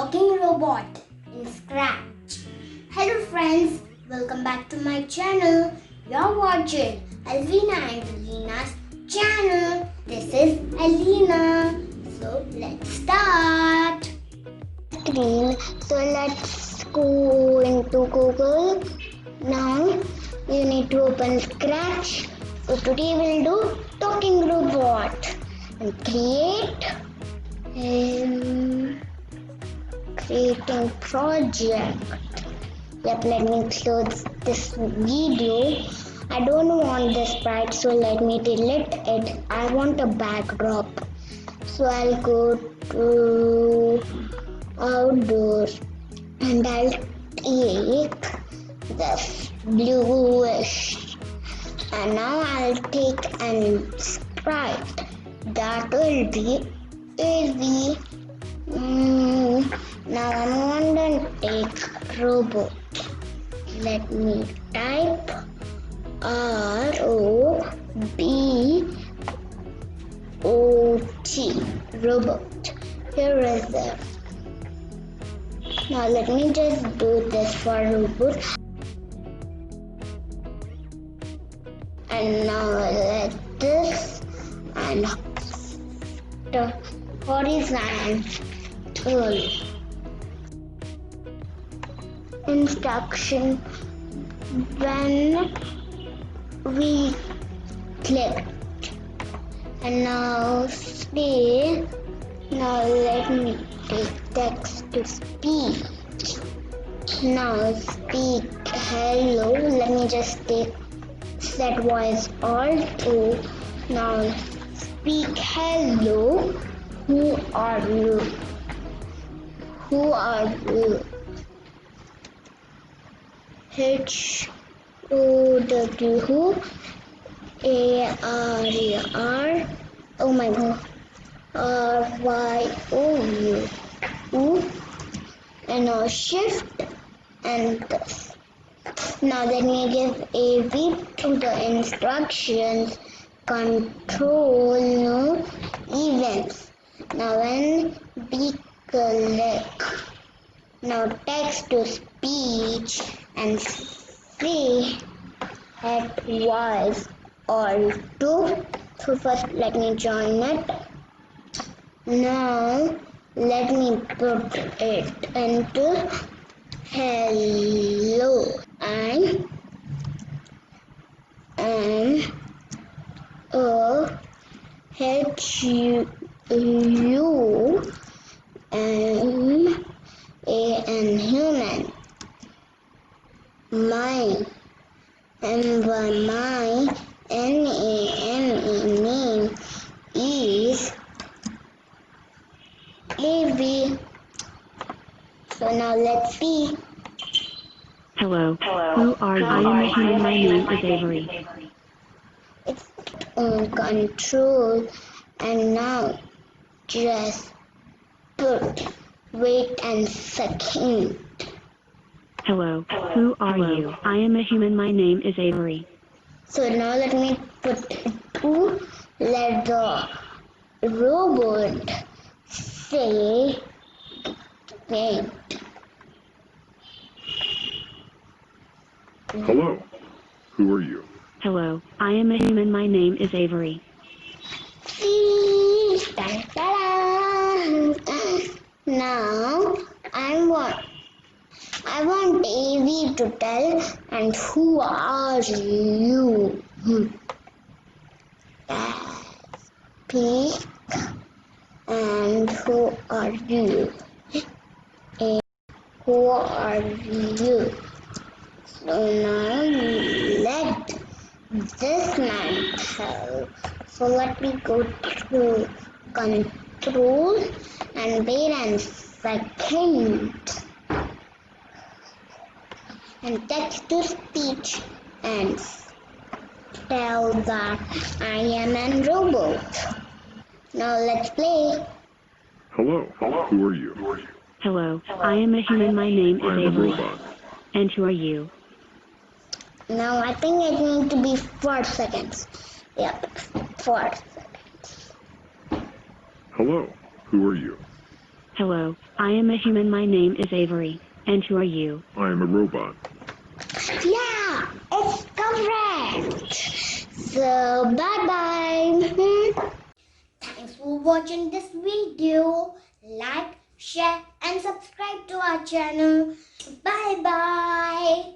talking robot in Scratch. Hello friends, welcome back to my channel. You're watching Alvina and Aleena's channel. This is Aleena. So let's start. So let's go into Google. Now you need to open Scratch. So today we'll do talking robot and creating project. Yep, let me close this video. I don't want this sprite, so let me delete it. I want a backdrop. So I'll go to outdoors and I'll take this bluish. And now I'll take an sprite that will be easy. Now I'm going to take robot. Let me type ROBOT, robot. Here is it. Now let me just do this for robot. And now let this and the horizontal instruction when we click. And now say, now let me take text to speech. Now speak hello. Let me just take set voice all to. Now speak hello. Who are you? Who are you? H-O-W, who? A-R-E-R, oh my god, R-Y-O-U, who? And now shift and this. Now let me give a beat to the instructions, control, no, events. Now when we click, now text to speech and say it was all to. So first let me join it. Now let me put it into hello. I am a H-U-M-A-N human. My N-A-M-E name is Avery. So now let's see. Hello. Who are you? I am a human. My name is Avery. It's on control, and now just put wait and second. Hello. Who are you? I am a human. My name is Avery. So now let me put to let the robot say wait. Hello. Who are you? Hello. I am a human. My name is Avery. Now I want Avy to tell, and who are you? Speak, and who are you? And who are you? So now let this man tell. So let me go to control and wait and second. And text to speech and tell that I am a robot. Now let's play. Hello. Who are you? Hello. I am a human. My name is I am a Avery. robot. And who are you? Now I think it needs to be 4 seconds. Yep, 4 seconds. Hello. Who are you? Hello, I am a human. My name is Avery. And who are you? I am a robot. Yeah, it's correct. So, bye-bye. Thanks for watching this video. Like, share and subscribe to our channel. Bye-bye.